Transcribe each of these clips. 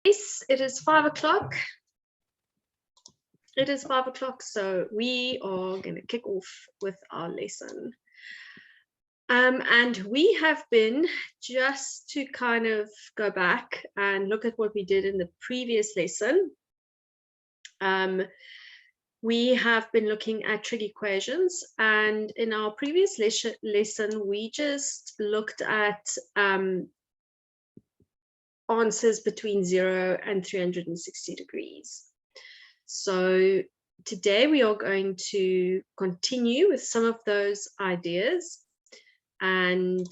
Yes, it is 5 o'clock. It is 5 o'clock, so we are going to kick off with our lesson. And we have been, just to kind of go back and look at what we did in the previous lesson, we have been looking at trig equations, and in our previous lesson we just looked at answers between 0 and 360 degrees. So today we are going to continue with some of those ideas and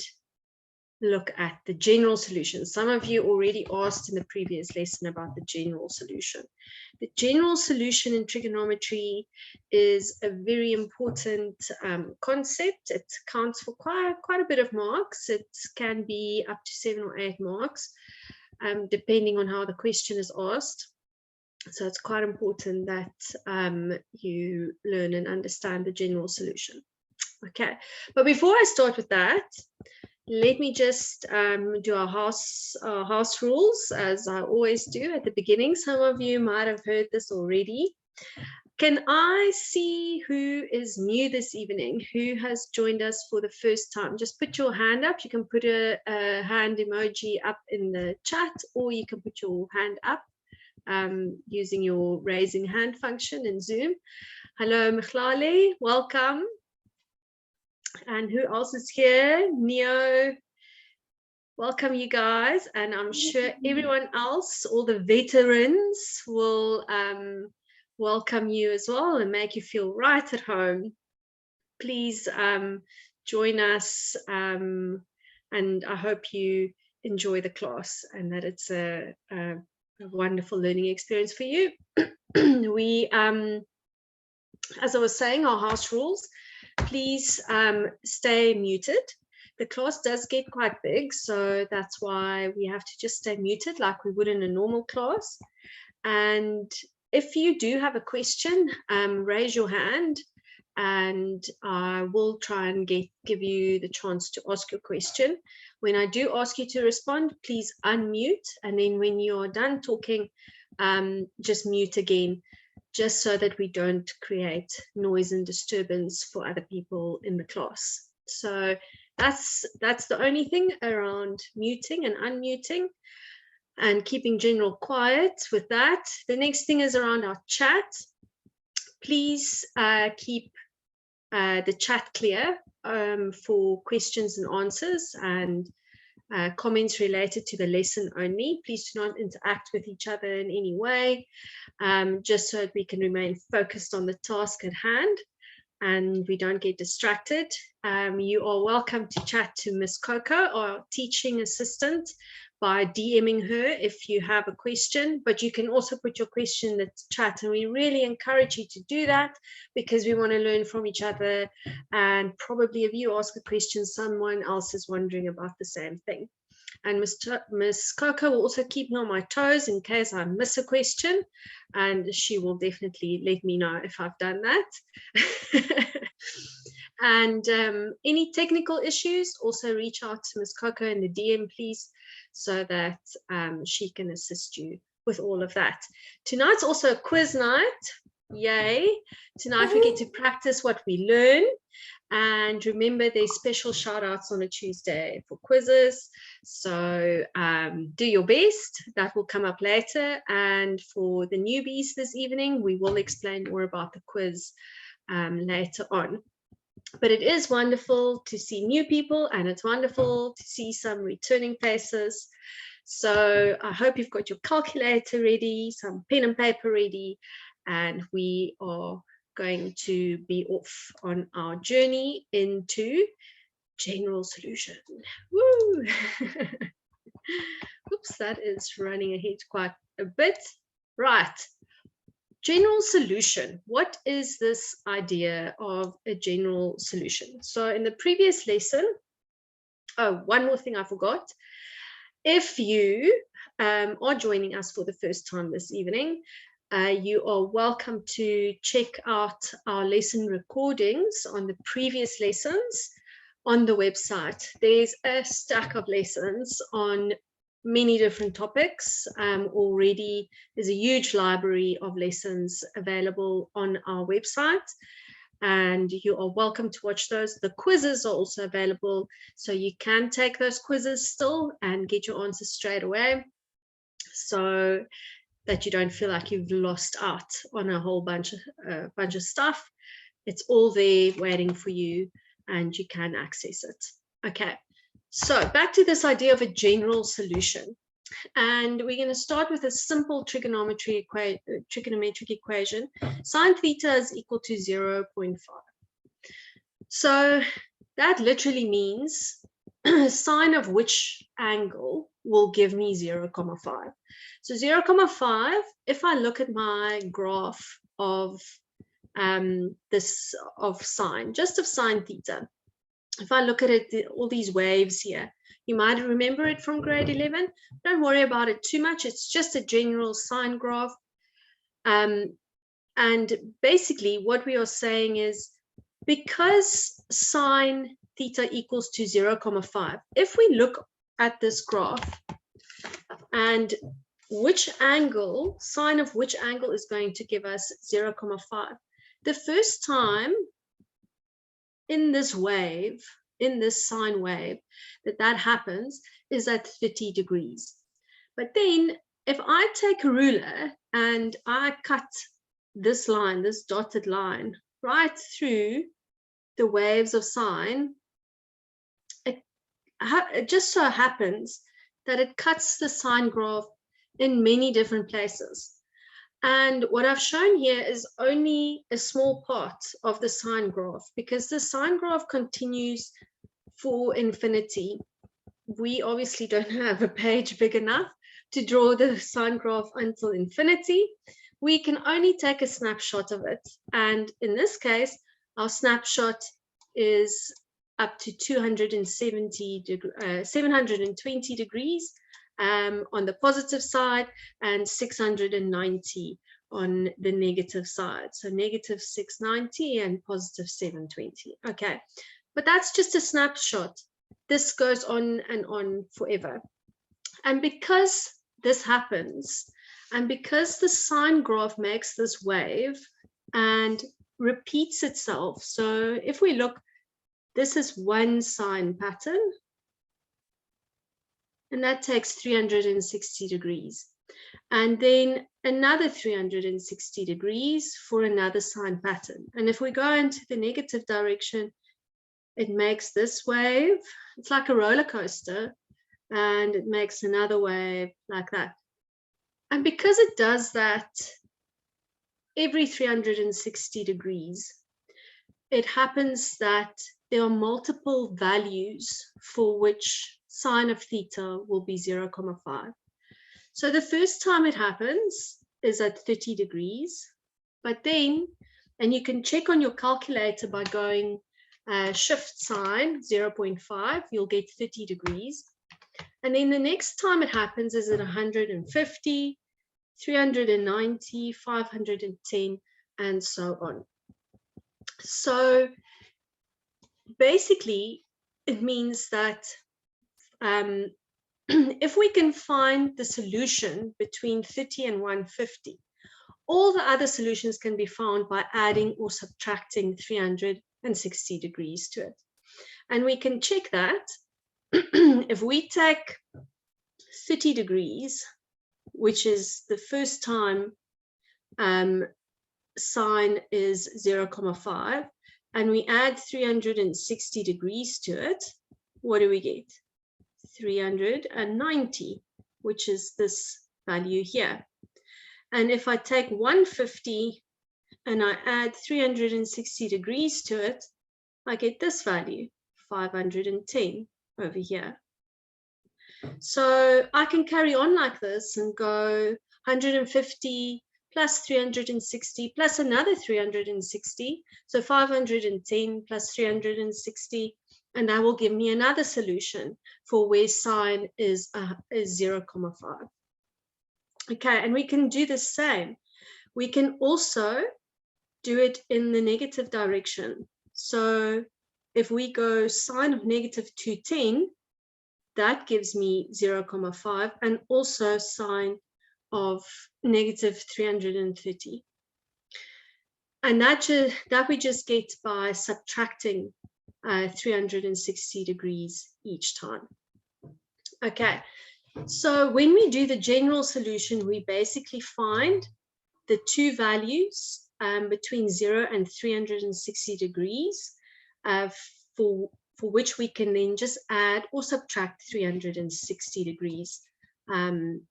look at the general solution. Some of you already asked in the previous lesson about the general solution. The general solution in trigonometry is a very important concept. It counts for quite a bit of marks. It can be up to 7 or 8 marks, depending on how the question is asked. So it's quite important that you learn and understand the general solution. Okay, but before I start with that, let me just do our house rules, as I always do at the beginning. Some of you might have heard this already. Can I see who is new this evening, who has joined us for the first time? Just put your hand up. You can put a hand emoji up in the chat, or you can put your hand up using your raising hand function in Zoom. Hello, Michlali, welcome. And who else is here? Neo, welcome you guys. And I'm sure everyone else, all the veterans, will welcome you as well and make you feel right at home. Please join us, and I hope you enjoy the class and that it's a wonderful learning experience for you. We, as I was saying, our house rules, please stay muted. The class does get quite big, so that's why we have to just stay muted like we would in a normal class. And if you do have a question, raise your hand and I will try and give you the chance to ask your question. When I do ask you to respond, please unmute, and then when you're done talking, just mute again, just so that we don't create noise and disturbance for other people in the class. So that's the only thing around muting and unmuting and keeping general quiet with that. The next thing is around our chat. Please keep the chat clear for questions and answers and comments related to the lesson only. Please do not interact with each other in any way, just so that we can remain focused on the task at hand and we don't get distracted. You are welcome to chat to Miss Coco, our teaching assistant, by DMing her if you have a question, but you can also put your question in the chat, and we really encourage you to do that because we want to learn from each other, and probably if you ask a question, someone else is wondering about the same thing. And Miss Coco will also keep me on my toes in case I miss a question, and she will definitely let me know if I've done that. And any technical issues, also reach out to Miss Coco in the DM, please, so that she can assist you with all of that. Tonight's also a quiz night. Yay. Tonight we get to practice what we learn. And remember, there's special shout outs on a Tuesday for quizzes. So do your best. That will come up later. And for the newbies this evening, we will explain more about the quiz later on. But it is wonderful to see new people, and it's wonderful to see some returning faces. So I hope you've got your calculator ready, some pen and paper ready, and we are going to be off on our journey into general solution. Woo! Oops, that is running ahead quite a bit. Right. General solution. What is this idea of a general solution? So in the previous lesson, oh, one more thing I forgot. If you are joining us for the first time this evening, you are welcome to check out our lesson recordings on the previous lessons on the website. There's a stack of lessons on many different topics already. There's a huge library of lessons available on our website, and you are welcome to watch those. The quizzes are also available, so you can take those quizzes still and get your answers straight away, so that you don't feel like you've lost out on a whole bunch of stuff. It's all there waiting for you, and you can access it. Okay, so back to this idea of a general solution. And we're going to start with a simple trigonometric equation. Sine theta is equal to 0.5. So that literally means sine of which angle will give me 0.5. So 0.5, if I look at my graph of sine, just of sine theta, if I look at it, all these waves here, you might remember it from grade 11. Don't worry about it too much. It's just a general sine graph. And basically what we are saying is, because sine theta equals to 0.5, if we look at this graph and which angle, sine of which angle is going to give us 0.5, the first time in this wave, in this sine wave, that happens is at 30 degrees. But then if I take a ruler and I cut this line, this dotted line, right through the waves of sine, it just so happens that it cuts the sine graph in many different places. And what I've shown here is only a small part of the sine graph, because the sine graph continues for infinity. We obviously don't have a page big enough to draw the sine graph until infinity. We can only take a snapshot of it. And in this case, our snapshot is up to 720 degrees on the positive side, and 690 on the negative side. So negative 690 and positive 720. Okay, but that's just a snapshot. This goes on and on forever. And because this happens, and because the sine graph makes this wave and repeats itself, so if we look, this is one sine pattern, and that takes 360 degrees. And then another 360 degrees for another sine pattern. And if we go into the negative direction, it makes this wave. It's like a roller coaster, and it makes another wave like that. And because it does that every 360 degrees, it happens that there are multiple values for which sine of theta will be 0.5. So the first time it happens is at 30 degrees, but then, and you can check on your calculator by going shift sign 0.5, you'll get 30 degrees. And then the next time it happens is at 150, 390, 510, and so on. So basically, it means that if we can find the solution between 30 and 150, all the other solutions can be found by adding or subtracting 360 degrees to it. And we can check that if we take 30 degrees, which is the first time sine is 0.5, and we add 360 degrees to it, what do we get? 390, which is this value here. And if I take 150 and I add 360 degrees to it, I get this value, 510 over here. So I can carry on like this and go 150 plus 360 plus another 360, so 510 plus 360, and that will give me another solution for where sine is 0.5. Okay, and we can do the same. We can also do it in the negative direction. So if we go sine of negative 210, that gives me 0,5 and also sine of negative 330. And that we just get by subtracting 360 degrees each time. Okay, so when we do the general solution, we basically find the two values between 0 and 360 degrees for which we can then just add or subtract 360 degrees. And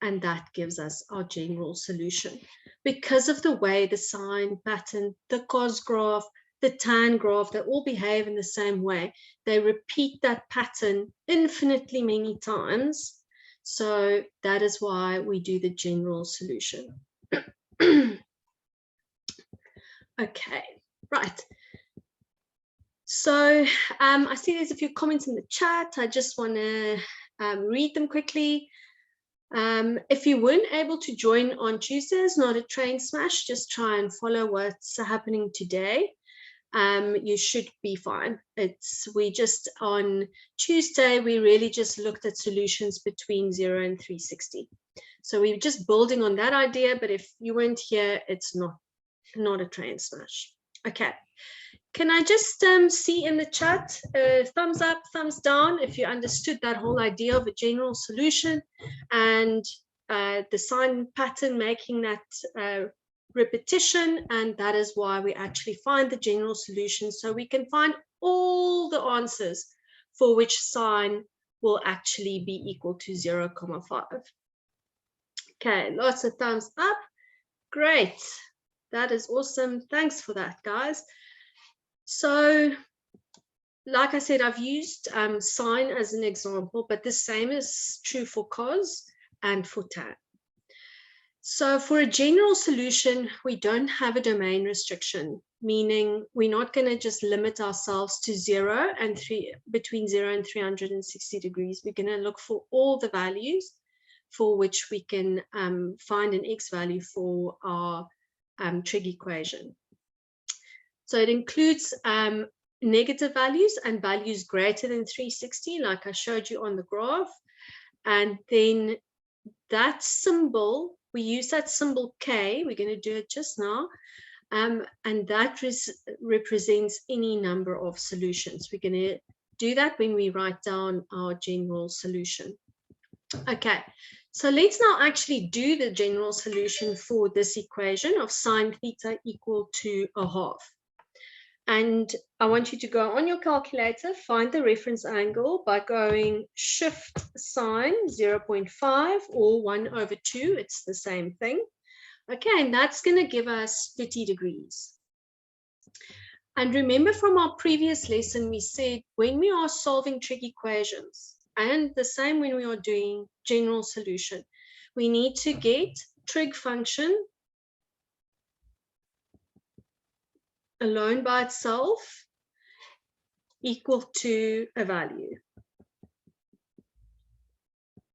that gives us our general solution. Because of the way the sine pattern, the cos graph, the tan graph, they all behave in the same way. They repeat that pattern infinitely many times. So that is why we do the general solution. Okay, right. So I see there's a few comments in the chat. I just want to read them quickly. If you weren't able to join on Tuesdays, not a train smash, just try and follow what's happening today. You should be fine. On Tuesday, we really just looked at solutions between 0 and 360. So we're just building on that idea, but if you weren't here, it's not a train smash. Okay. Can I just see in the chat, thumbs up, thumbs down, if you understood that whole idea of a general solution and the sign pattern making that repetition, and that is why we actually find the general solution, so we can find all the answers for which sign will actually be equal to 0,5. Okay, lots of thumbs up. Great. That is awesome. Thanks for that, guys. So, like I said, I've used sine as an example, but the same is true for cos and for tan. So for a general solution, we don't have a domain restriction, meaning we're not going to just limit ourselves to 0 and between 0 and 360 degrees. We're going to look for all the values for which we can find an x value for our trig equation. So it includes negative values and values greater than 360, like I showed you on the graph. And then that symbol, we use that symbol K, we're going to do it just now, and that represents any number of solutions. We're going to do that when we write down our general solution. Okay, so let's now actually do the general solution for this equation of sine theta equal to 1/2. And I want you to go on your calculator, find the reference angle by going shift sine 0.5 or 1/2. It's the same thing. Okay, and that's going to give us 30 degrees. And remember from our previous lesson, we said when we are solving trig equations, and the same when we are doing general solution, we need to get trig function alone by itself equal to a value.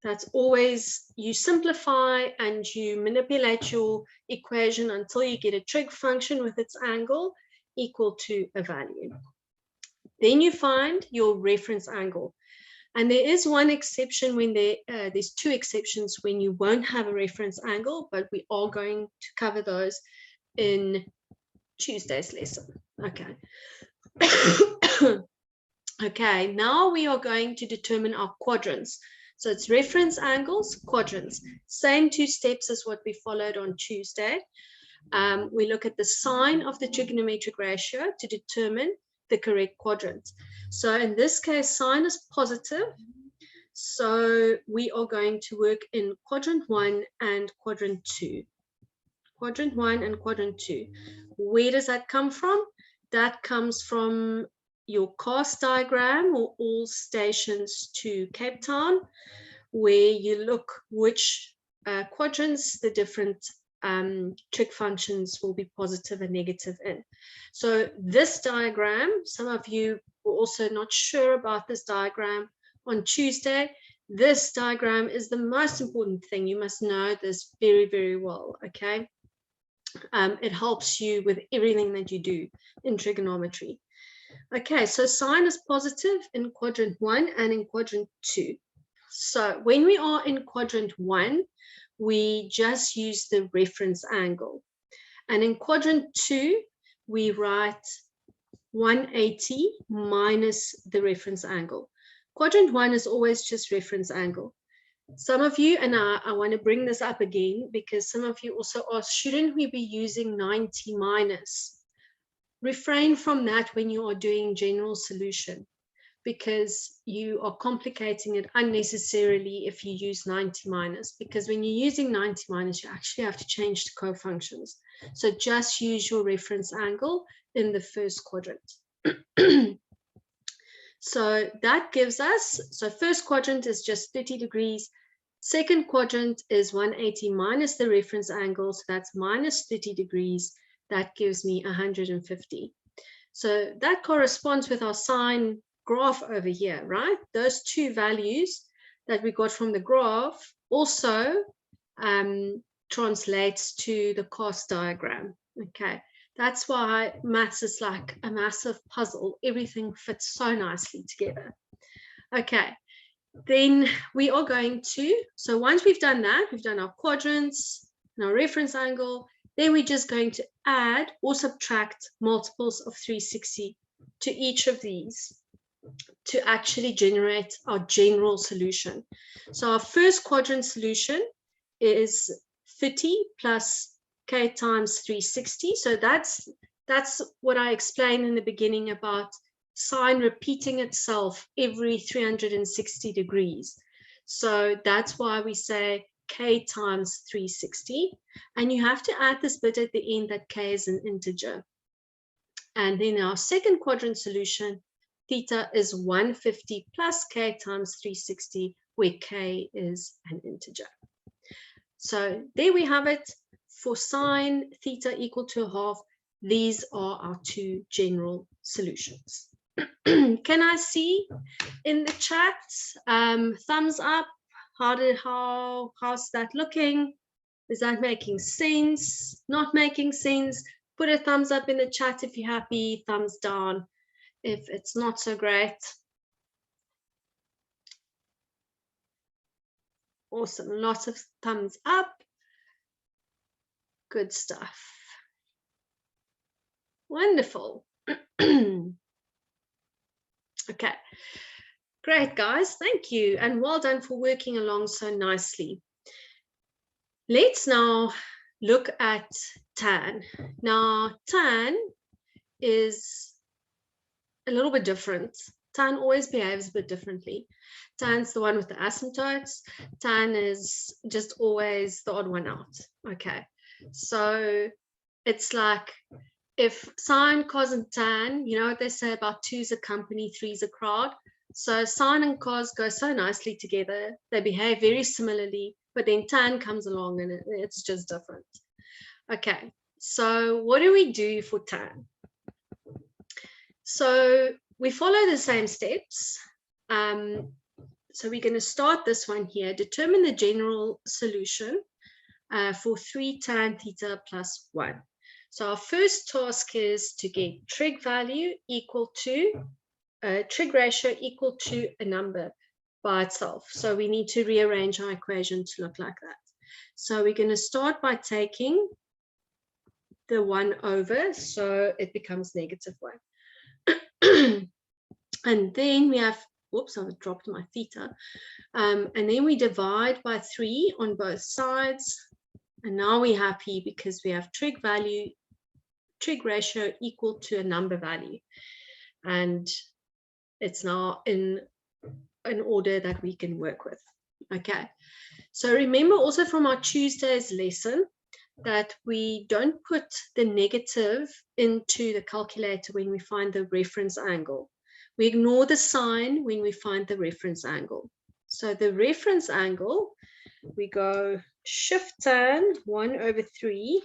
That's always, you simplify and you manipulate your equation until you get a trig function with its angle equal to a value. Then you find your reference angle. And there is one exception when there's two exceptions when you won't have a reference angle, but we are going to cover those in Tuesday's lesson. Okay. Okay, now we are going to determine our quadrants. So it's reference angles, quadrants. Same two steps as what we followed on Tuesday. We look at the sign of the trigonometric ratio to determine the correct quadrant. So in this case, sine is positive. So we are going to work in quadrant 1 and quadrant 2. Quadrant 1 and quadrant 2. Where does that come from? That comes from your CAST diagram, or all stations to Cape Town, where you look which quadrants the different trig functions will be positive and negative in. So this diagram, some of you were also not sure about this diagram on Tuesday. This diagram is the most important thing. You must know this very, very well, okay? It helps you with everything that you do in trigonometry. Okay, so sine is positive in quadrant 1 and in quadrant 2. So when we are in quadrant 1, we just use the reference angle. And in quadrant 2, we write 180 minus the reference angle. Quadrant 1 is always just reference angle. Some of you, and I want to bring this up again because some of you also ask, shouldn't we be using 90 minus? Refrain from that when you are doing general solution, because you are complicating it unnecessarily if you use 90 minus, because when you're using 90 minus, you actually have to change the cofunctions. So just use your reference angle in the first quadrant. So that gives us, so first quadrant is just 30 degrees. Second quadrant is 180 minus the reference angle, so that's minus 30 degrees. That gives me 150. So that corresponds with our sine graph over here, right? Those two values that we got from the graph also translates to the cos diagram. Okay, that's why maths is like a massive puzzle. Everything fits so nicely together. Okay, then we are going to, so once we've done that, we've done our quadrants and our reference angle, then we're just going to add or subtract multiples of 360 to each of these to actually generate our general solution. So our first quadrant solution is 30 plus k times 360. So that's what I explained in the beginning about sine repeating itself every 360 degrees. So that's why we say k times 360, and you have to add this bit at the end that k is an integer. And then our second quadrant solution, theta is 150 plus k times 360, where k is an integer. So there we have it. For sine theta equal to a half, these are our two general solutions. Can I see in the chat thumbs up? How's that looking? Is that making sense? Not making sense? Put a thumbs up in the chat if you're happy, thumbs down if it's not so great. Awesome, lots of thumbs up. Good stuff. Wonderful. Okay, great guys, thank you, and well done for working along so nicely. Let's now look at tan. Now, tan is a little bit different. Tan always behaves a bit differently. Tan's the one with the asymptotes. Tan is just always the odd one out. Okay, so it's like if sine, cos, and tan, you know what they say about two's a company, three's a crowd. So sine and cos go so nicely together. They behave very similarly, but then tan comes along and it's just different. Okay, so what do we do for tan? So we follow the same steps. So we're going to start this one here. Determine the general solution for 3 tan theta plus 1. So our first task is to get trig value equal to, trig ratio equal to a number by itself. So we need to rearrange our equation to look like that. So we're going to start by taking the 1 over, so it becomes -1. And then we have, whoops, I've dropped my theta. And then we divide by 3 on both sides. And now we're happy because we have trig value, trig ratio equal to a number value. And it's now in an order that we can work with. Okay. So remember also from our Tuesday's lesson that we don't put the negative into the calculator when we find the reference angle. We ignore the sign when we find the reference angle. So the reference angle, we go shift tan 1 over 3,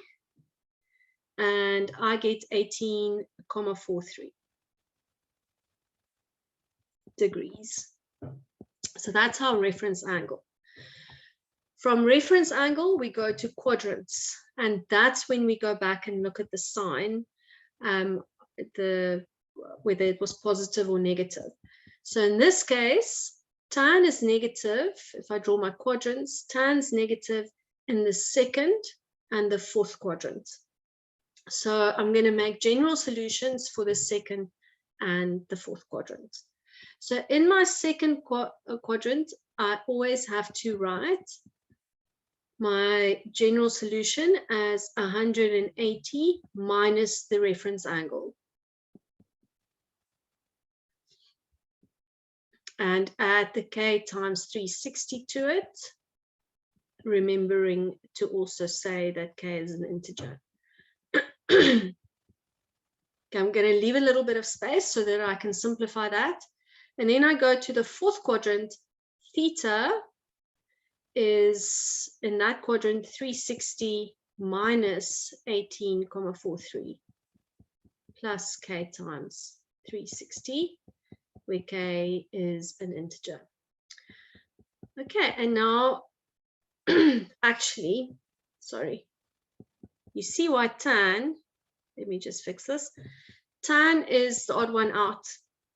and I get 18,43 degrees. So that's our reference angle. From reference angle, we go to quadrants, and that's when we go back and look at the sign, whether it was positive or negative. So in this case, tan is negative. If I draw my quadrants, tan is negative in the second and the fourth quadrant. So I'm going to make general solutions for the second and the fourth quadrant. So in my second quadrant, I always have to write my general solution as 180 minus the reference angle. And add the k times 360 to it, remembering to also say that k is an integer. Okay, I'm going to leave a little bit of space so that I can simplify that. And then I go to the fourth quadrant. Theta is in that quadrant 360 minus 18,43 plus k times 360, where k is an integer. Okay, and now actually, sorry, you see why tan, let me just fix this. Tan is the odd one out.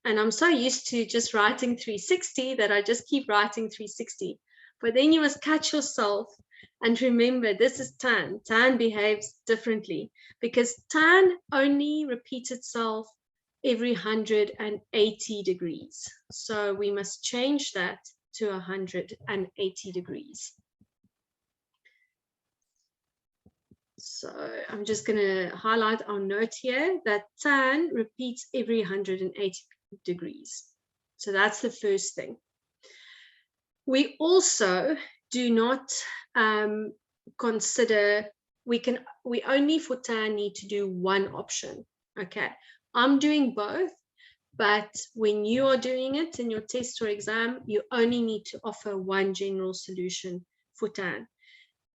And I'm so used to just writing 360 that I just keep writing 360. But then you must catch yourself and remember this is tan. Tan behaves differently because tan only repeats itself every 180 degrees. So we must change that to 180 degrees. So I'm just going to highlight our note here that tan repeats every 180 degrees. So that's the first thing. We also do not consider, we only for tan need to do one option. Okay, I'm doing both, but when you are doing it in your test or exam, you only need to offer one general solution for tan.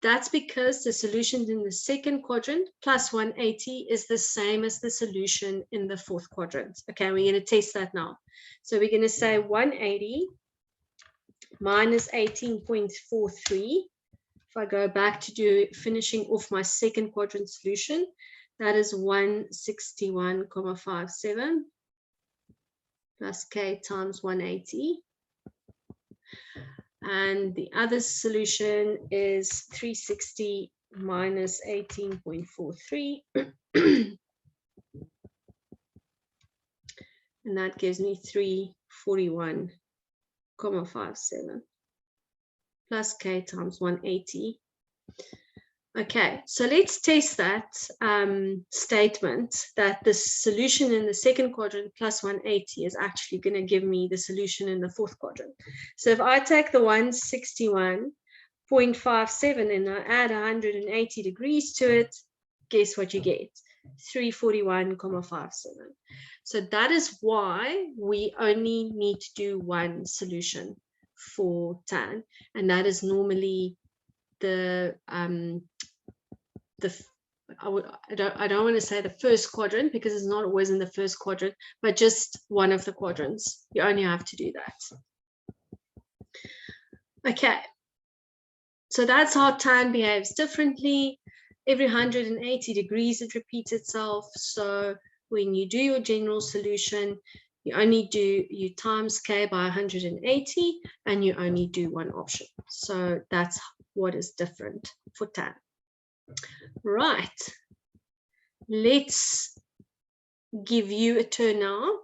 That's because the solution in the second quadrant plus 180 is the same as the solution in the fourth quadrant. Okay, we're going to test that now. So we're going to say 180 minus 18.43. If I go back to finishing off my second quadrant solution, that is 161,57 plus k times 180. And the other solution is 360 minus 18.43. And that gives me 341,57 plus k times 180. Okay, so let's test that statement that the solution in the second quadrant plus 180 is actually going to give me the solution in the fourth quadrant. So if I take the 161.57 and I add 180 degrees to it, guess what you get? 341,57. So that is why we only need to do one solution for tan, and that is normally I don't want to say the first quadrant because it's not always in the first quadrant, but just one of the quadrants. You only have to do that. Okay, so that's how tan behaves differently. Every 180 degrees it repeats itself. So when you do your general solution, you times k by 180 and you only do one option. So that's what is different for tan. Right, let's give you a turn now.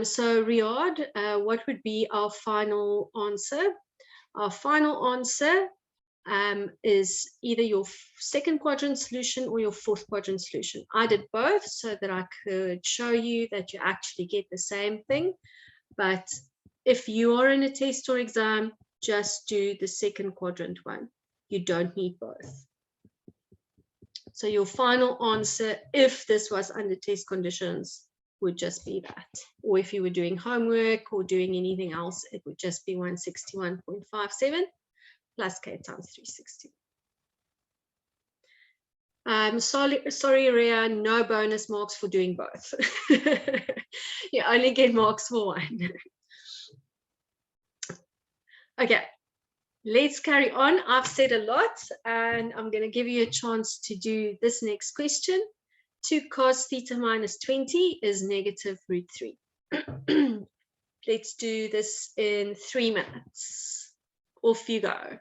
So Riyadh, what would be our final answer? Our final answer is either your second quadrant solution or your fourth quadrant solution. I did both so that I could show you that you actually get the same thing. But if you are in a test or exam, just do the second quadrant one. You don't need both. So your final answer, if this was under test conditions, would just be that. Or if you were doing homework or doing anything else, it would just be 161.57 plus k times 360. Sorry, Rhea, no bonus marks for doing both. You only get marks for one. Okay, let's carry on. I've said a lot and I'm going to give you a chance to do this next question. 2 cos theta minus 20 is negative root 3. Let's do this in 3 minutes. Off you go.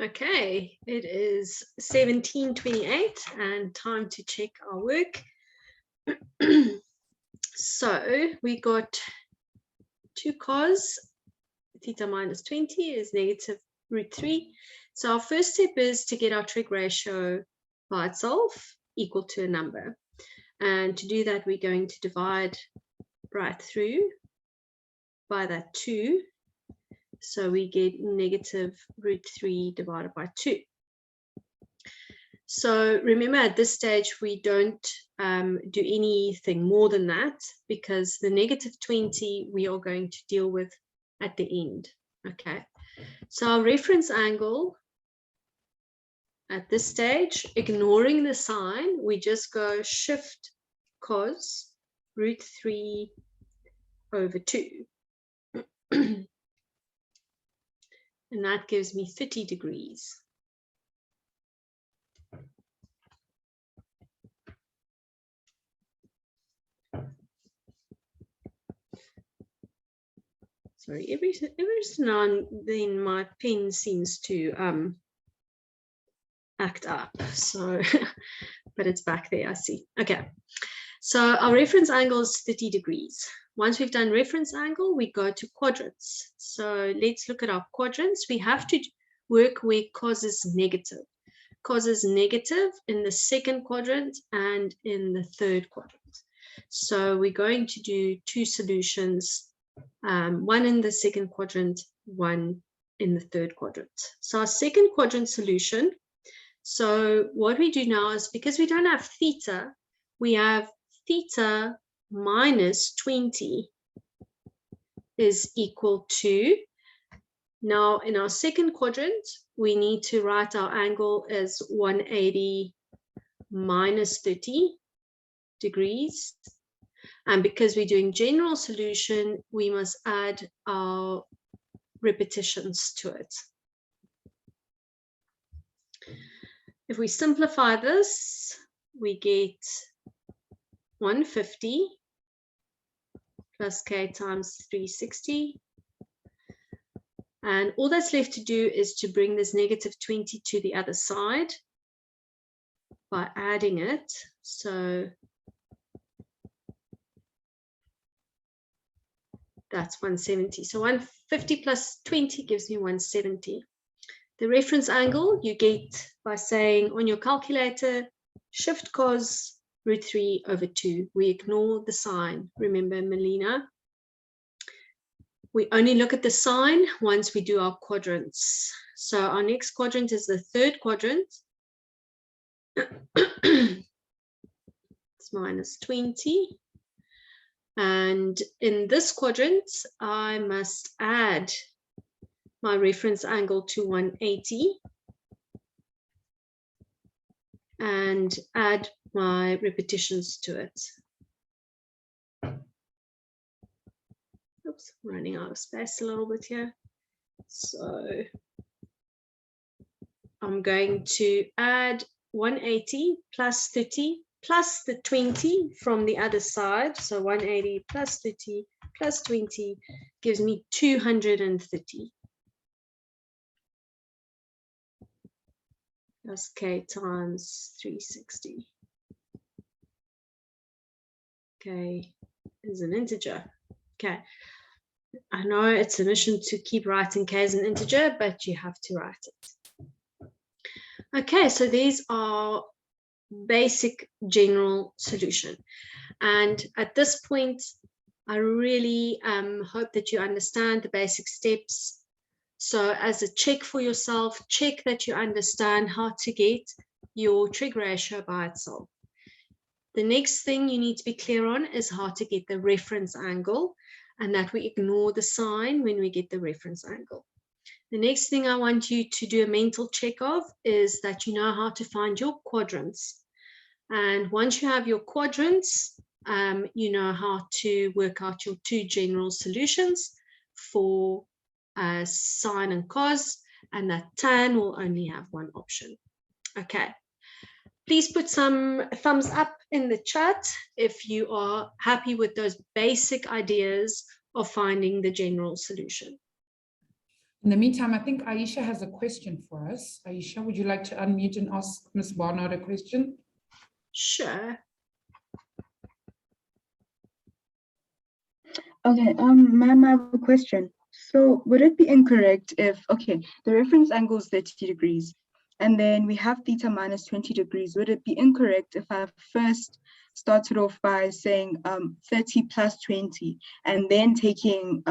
Okay, it is 17:28 and time to check our work. So we got 2 cos theta minus 20 is negative root 3. So our first step is to get our trig ratio by itself equal to a number. And to do that, we're going to divide right through by that 2. So we get negative root 3 divided by 2. So remember, at this stage, we don't do anything more than that, because the negative 20 we are going to deal with at the end. Okay, so our reference angle at this stage, ignoring the sign, we just go shift cos root 3 over 2. And that gives me 30 degrees. Sorry, every now and then my pen seems to act up. So, but it's back there, I see. Okay, so our reference angle is 30 degrees. Once we've done reference angle, we go to quadrants. So let's look at our quadrants. We have to work where cos is negative. Cos is negative in the second quadrant and in the third quadrant. So we're going to do 2 solutions, one in the second quadrant, one in the third quadrant. So our second quadrant solution, so what we do now is, because we don't have theta, we have theta minus 20 is equal to, now in our second quadrant, we need to write our angle as 180 minus 30 degrees. And because we're doing general solution, we must add our repetitions to it. If we simplify this, we get 150 plus k times 360. And all that's left to do is to bring this negative 20 to the other side by adding it. So that's 170. So 150 plus 20 gives me 170. The reference angle you get by saying on your calculator, shift cos root 3 over 2. We ignore the sign. Remember, Melina? We only look at the sign once we do our quadrants. So our next quadrant is the third quadrant. It's minus 20. And in this quadrant, I must add my reference angle to 180 and add my repetitions to it. Oops, I'm running out of space a little bit here. So I'm going to add 180 plus 30 plus the 20 from the other side. So 180 plus 30 plus 20 gives me 230. Plus k times 360. K is an integer. Okay. I know it's a mission to keep writing k as an integer, but you have to write it. Okay, so these are basic general solution. And at this point, I really hope that you understand the basic steps. So as a check for yourself, check that you understand how to get your trig ratio by itself. The next thing you need to be clear on is how to get the reference angle, and that we ignore the sign when we get the reference angle. The next thing I want you to do a mental check of is that you know how to find your quadrants. And once you have your quadrants, you know how to work out your two general solutions for sine and cos, and that tan will only have one option. Okay. Please put some thumbs up in the chat if you are happy with those basic ideas of finding the general solution. In the meantime, I think Aisha has a question for us. Aisha, would you like to unmute and ask Ms. Barnard a question? Sure. Okay, ma'am, I have a question. So would it be incorrect if, okay, the reference angle is 30 degrees, and then we have theta minus 20 degrees. Would it be incorrect if I first started off by saying 30 plus 20, and then taking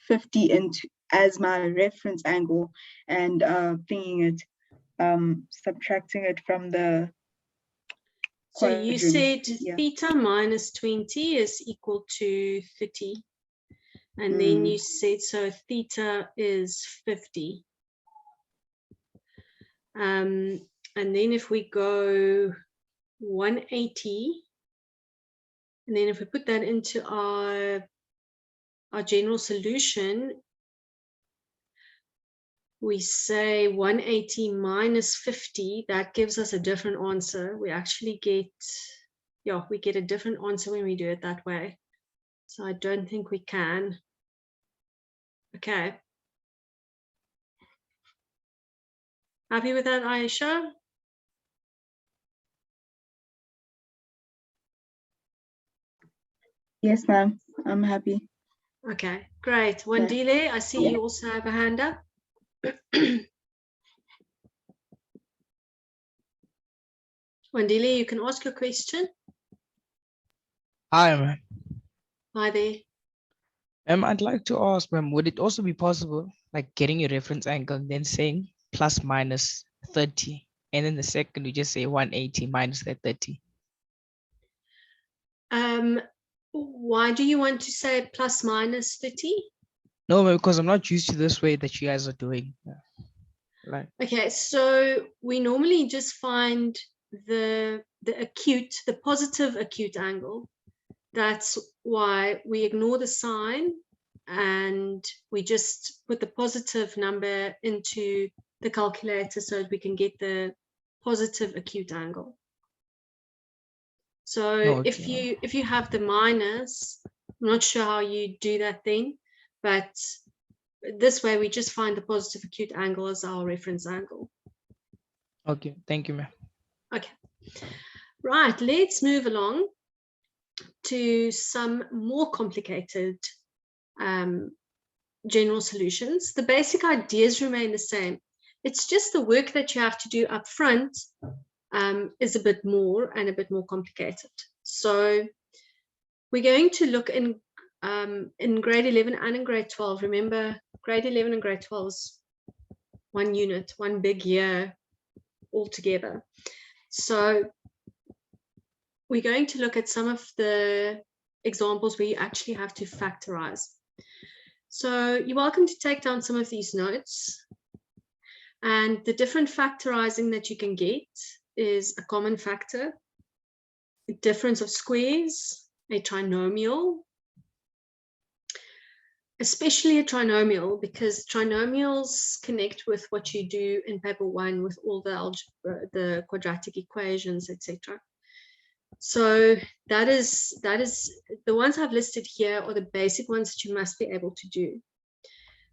50 into as my reference angle, and subtracting it from the So you said yeah. theta minus 20 is equal to 30. And then you said, so theta is 50. And then if we go 180, and then if we put that into our general solution, we say 180 minus 50, that gives us a different answer. We actually get, yeah, we get a different answer when we do it that way. So I don't think we can. Okay. Happy with that, Aisha? Yes, ma'am. I'm happy. Okay, great. Wandile, I see you also have a hand up. Wandile, you can ask your question. Hi, ma'am. Hi there. I'd like to ask, ma'am, would it also be possible, like getting your reference angle and then saying plus minus 30, and then the second you just say 180 minus that 30? Why do you want to say plus minus 30? No, ma'am, because I'm not used to this way that you guys are doing. Right. Okay, so we normally just find the the positive acute angle. That's why we ignore the sign and we just put the positive number into the calculator so that we can get the positive acute angle. So Okay. if you have the minus, I'm not sure how you do that then, but this way we just find the positive acute angle as our reference angle. Okay, thank you, ma'am. Okay, right, let's move along to some more complicated general solutions. The basic ideas remain the same. It's just the work that you have to do up front is a bit more and a bit more complicated. So we're going to look in grade 11 and in grade 12. Remember, grade 11 and grade 12 is one unit, one big year altogether. So we're going to look at some of the examples where you actually have to factorize. So you're welcome to take down some of these notes. And the different factorizing that you can get is a common factor, a difference of squares, a trinomial, especially a trinomial, because trinomials connect with what you do in paper 1 with all the algebra, the quadratic equations, etc. So that is the ones I've listed here are the basic ones that you must be able to do.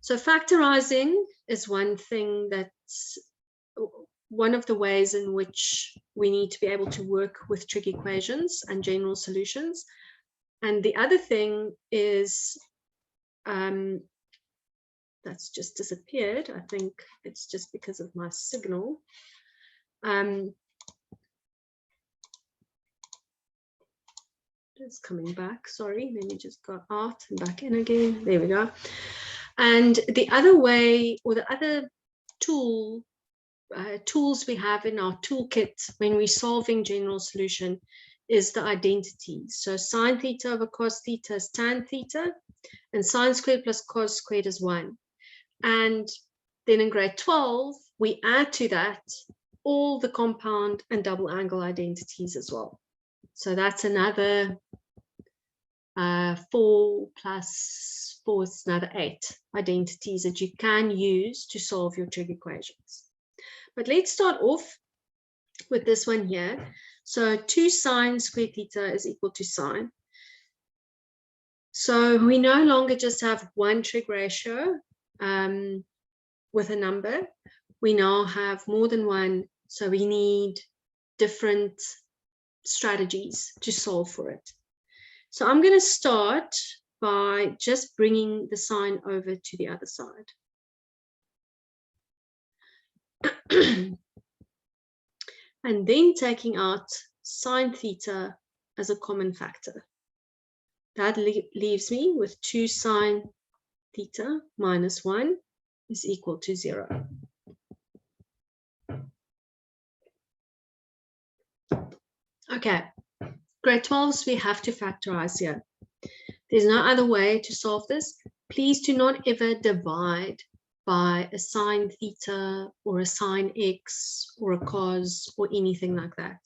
So factorizing is one thing that's one of the ways in which we need to be able to work with trig equations and general solutions. And the other thing is that's just disappeared. I think it's just because of my signal. It's coming back, sorry, let me just go out and back in again. There we go. And the other way, or the other tools we have in our toolkit when we're solving general solution is the identities. So sine theta over cos theta is tan theta, and sine squared plus cos squared is 1. And then in grade 12, we add to that all the compound and double angle identities as well. So that's another 4 plus 4 is another 8 identities that you can use to solve your trig equations. But let's start off with this one here. So 2 sine squared theta is equal to sine. So we no longer just have one trig ratio with a number. We now have more than one, so we need different strategies to solve for it. So I'm going to start by just bringing the sign over to the other side. And then taking out sine theta as a common factor. That leaves me with 2 sine theta minus 1 is equal to 0. Okay, grade 12s, we have to factorize here. There's no other way to solve this. Please do not ever divide by a sine theta or a sine x or a cos or anything like that.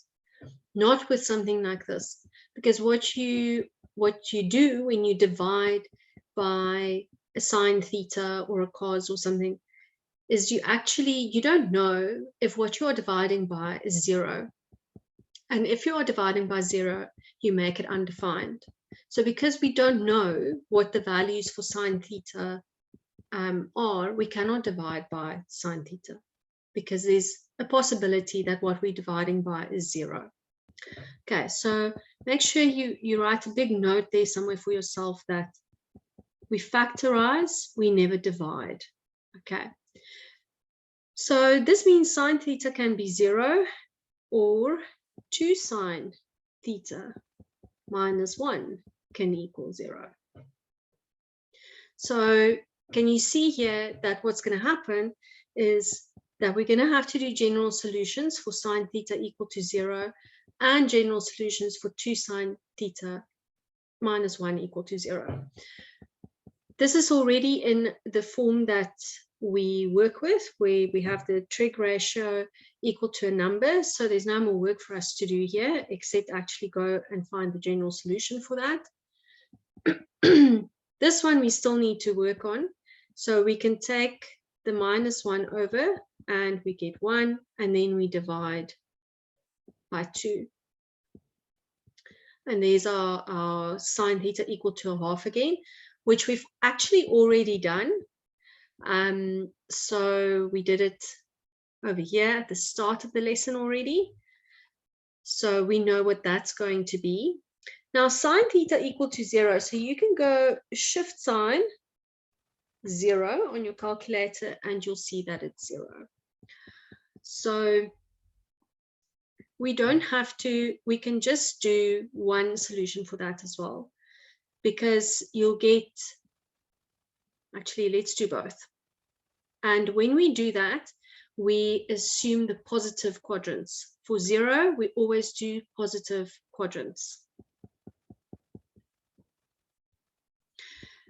Not with something like this, because what you do when you divide by a sine theta or a cos or something is you don't know if what you are dividing by is 0. And if you are dividing by 0, you make it undefined. So because we don't know what the values for sine theta are, we cannot divide by sine theta because there's a possibility that what we're dividing by is 0. Okay, so make sure you write a big note there somewhere for yourself that we factorize, we never divide. Okay, so this means sine theta can be 0 or 2 sine theta minus 1 can equal 0. So can you see here that what's going to happen is that we're going to have to do general solutions for sine theta equal to 0 and general solutions for 2 sine theta minus 1 equal to 0. This is already in the form that we work with, where we have the trig ratio equal to a number. So there's no more work for us to do here, except actually go and find the general solution for that. This one we still need to work on. So we can take the -1 over and we get 1, and then we divide by 2. And there's our sine theta equal to 1/2 again, which we've actually already done. So we did it over here at the start of the lesson already. So we know what that's going to be. Now sine theta equal to 0. So you can go shift sign 0 on your calculator and you'll see that it's 0. So we don't have to, we can just do one solution for that as well, because you'll get, actually let's do both. And when we do that, we assume the positive quadrants. For 0, we always do positive quadrants.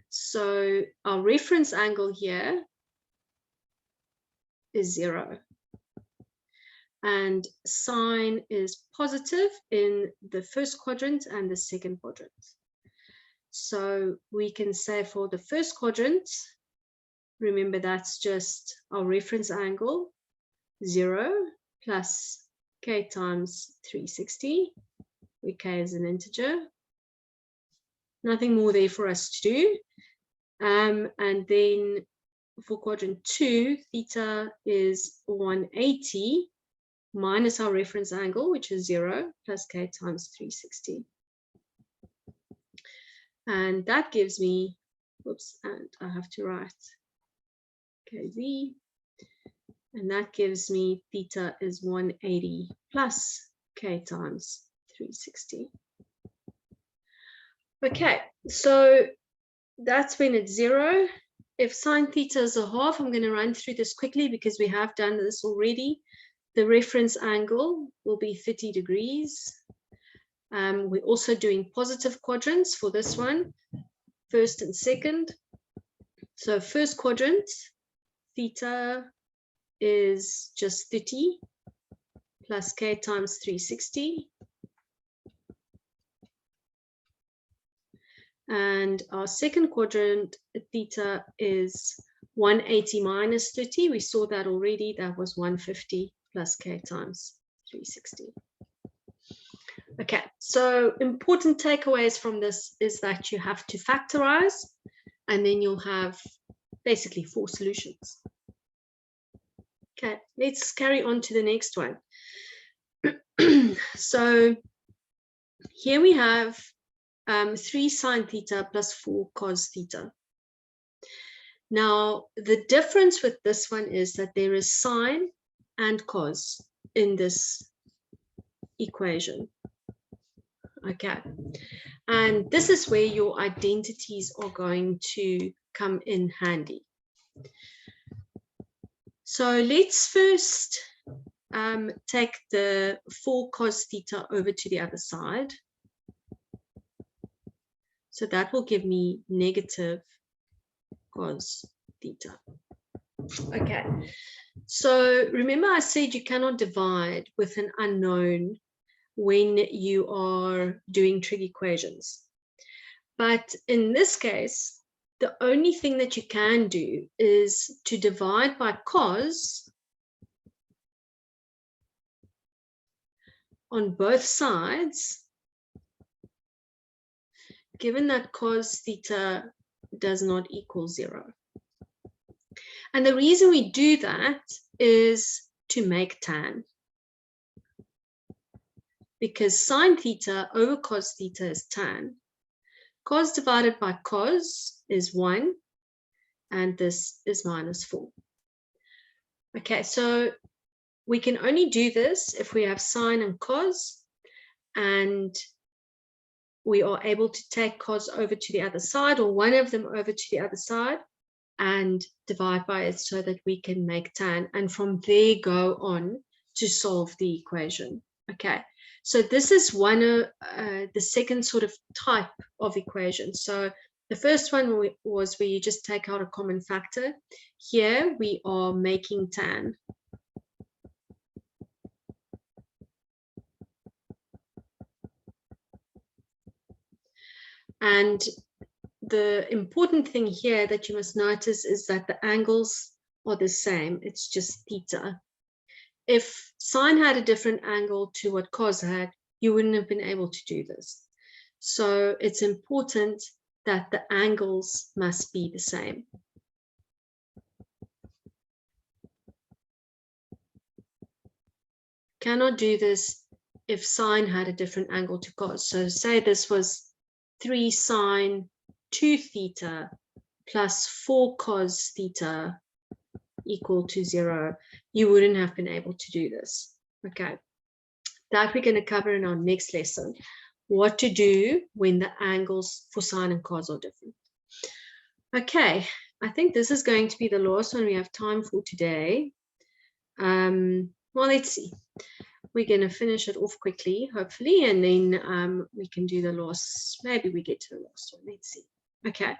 So our reference angle here is 0. And sine is positive in the first quadrant and the second quadrant. So we can say for the first quadrant, remember that's just our reference angle, 0 plus k times 360, where k is an integer. Nothing more there for us to do. And then for quadrant 2, theta is 180 minus our reference angle, which is 0 plus k times 360. And that gives me, whoops, and I have to write kz. And that gives me theta is 180 plus k times 360. Okay, so that's when it's 0. If sine theta is 1/2, I'm going to run through this quickly because we have done this already. The reference angle will be 30 degrees. We're also doing positive quadrants for this one, first and second. So first quadrant, theta is just 30 plus k times 360. And our second quadrant, theta is 180 minus 30. We saw that already. That was 150 plus k times 360. Okay, so important takeaways from this is that you have to factorize, and then you'll have basically 4 solutions. Okay, let's carry on to the next one. So here we have 3 sine theta plus 4 cos theta. Now, the difference with this one is that there is sine and cos in this equation. Okay, and this is where your identities are going to come in handy. So let's first take the 4 cos theta over to the other side. So that will give me negative cos theta. Okay, so remember I said you cannot divide with an unknown when you are doing trig equations. But in this case, the only thing that you can do is to divide by cos on both sides, given that cos theta does not equal 0. And the reason we do that is to make tan. Because sine theta over cos theta is tan. Cos divided by cos is 1, and this is minus 4. Okay, so we can only do this if we have sine and cos, and we are able to take cos over to the other side, or one of them over to the other side, and divide by it so that we can make tan, and from there go on to solve the equation. Okay, so this is one of the second sort of type of equation. So The first one was where you just take out a common factor. Here we are making tan. And the important thing here that you must notice is that the angles are the same. It's just theta. If sine had a different angle to what cos had, you wouldn't have been able to do this. So it's important that the angles must be the same. Cannot do this if sine had a different angle to cos. So say this was 3 sine 2 theta plus 4 cos theta equal to 0. You wouldn't have been able to do this. Okay, that we're going to cover in our next lesson. What to do when the angles for sine and cos are different. Okay, I think this is going to be the last one we have time for today. Well, let's see. We're going to finish it off quickly, hopefully, and then we can do the last, maybe we get to the last one. Let's see. Okay,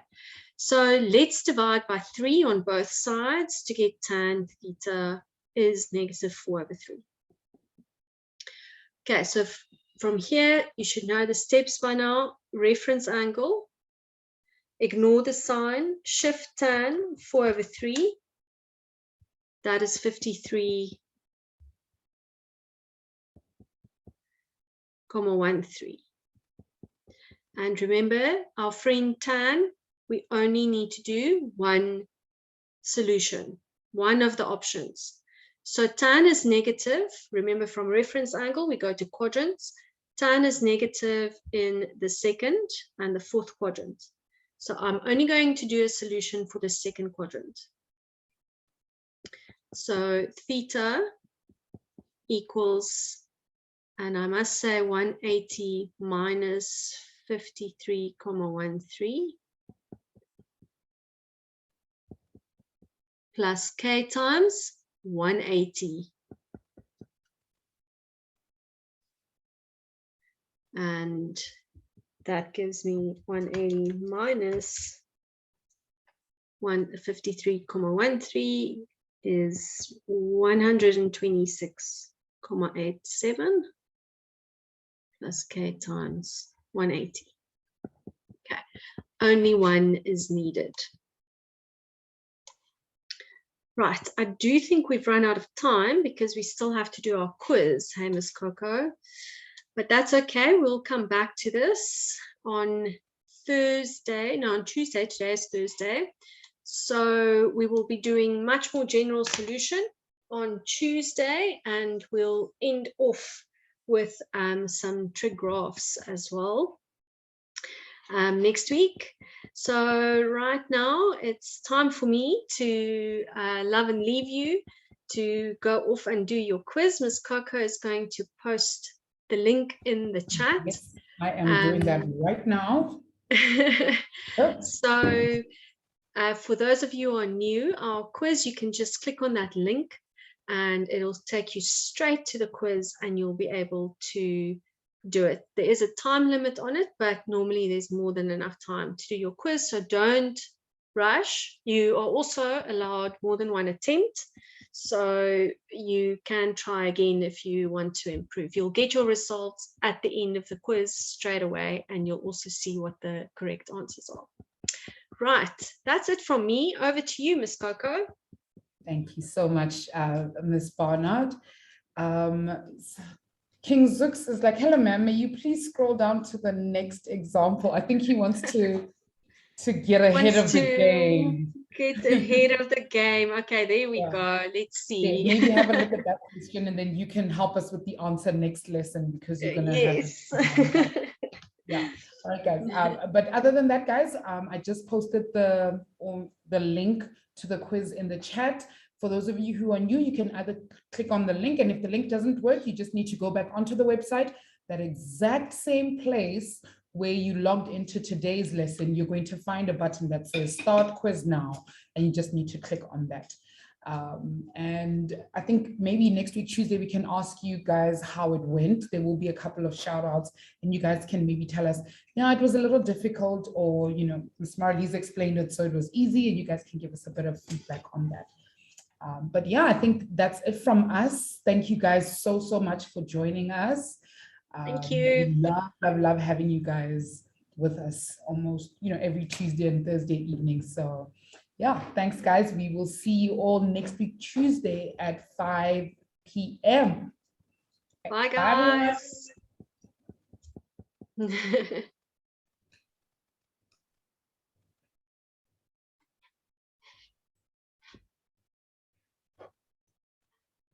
so let's divide by 3 on both sides to get tan theta is -4/3. Okay, so from here, you should know the steps by now. Reference angle, ignore the sign, shift tan 4/3. That is 53,13. And remember, our friend tan, we only need to do one solution, one of the options. So tan is negative. Remember, from reference angle, we go to quadrants. Tan is negative in the second and the fourth quadrant. So I'm only going to do a solution for the second quadrant. So theta equals, and I must say 180 minus 53,13 plus k times 180. And that gives me 180 minus 153,13 is 126,87 plus k times 180. Okay, only one is needed. Right, I do think we've run out of time because we still have to do our quiz. Hey, Miss Coco. But that's okay. We'll come back to this on Thursday. No, on Tuesday. Today is Thursday. So we will be doing much more general solution on Tuesday, and we'll end off with some trig graphs as well next week. So right now it's time for me to love and leave you to go off and do your quiz. Miss Coco is going to post the link in the chat. Yes, I am doing that right now. So for those of you who are new, our quiz, you can just click on that link and it'll take you straight to the quiz and you'll be able to do it. There is a time limit on it, but normally there's more than enough time to do your quiz, so don't rush. You are also allowed more than one attempt, so you can try again if you want to improve. You'll get your results at the end of the quiz straight away, and you'll also see what the correct answers are. Right, that's it from me. Over to you, Miss Coco. Thank you so much, Ms. Barnard. King Zux is like, hello, ma'am, may you please scroll down to the next example? I think he wants to get ahead of the game. Get ahead of the game. Okay, there we go. Let's see. Yeah, maybe have a look at that question and then you can help us with the answer next lesson because you're going to have it. Yeah. All right, guys. But other than that, guys, I just posted the link to the quiz in the chat. For those of you who are new, you can either click on the link, and if the link doesn't work, you just need to go back onto the website. That exact same place where you logged into today's lesson, you're going to find a button that says Start Quiz Now, and you just need to click on that. And I think maybe next week, Tuesday, we can ask you guys how it went. There will be a couple of shout outs and you guys can maybe tell us, yeah, it was a little difficult, or, you know, Ms. Marlies explained it, so it was easy, and you guys can give us a bit of feedback on that. But yeah, I think that's it from us. Thank you guys so much for joining us. Thank you. We love having you guys with us almost, you know, every Tuesday and Thursday evening. So yeah, thanks guys. We will see you all next week, Tuesday at 5 p.m. Bye guys.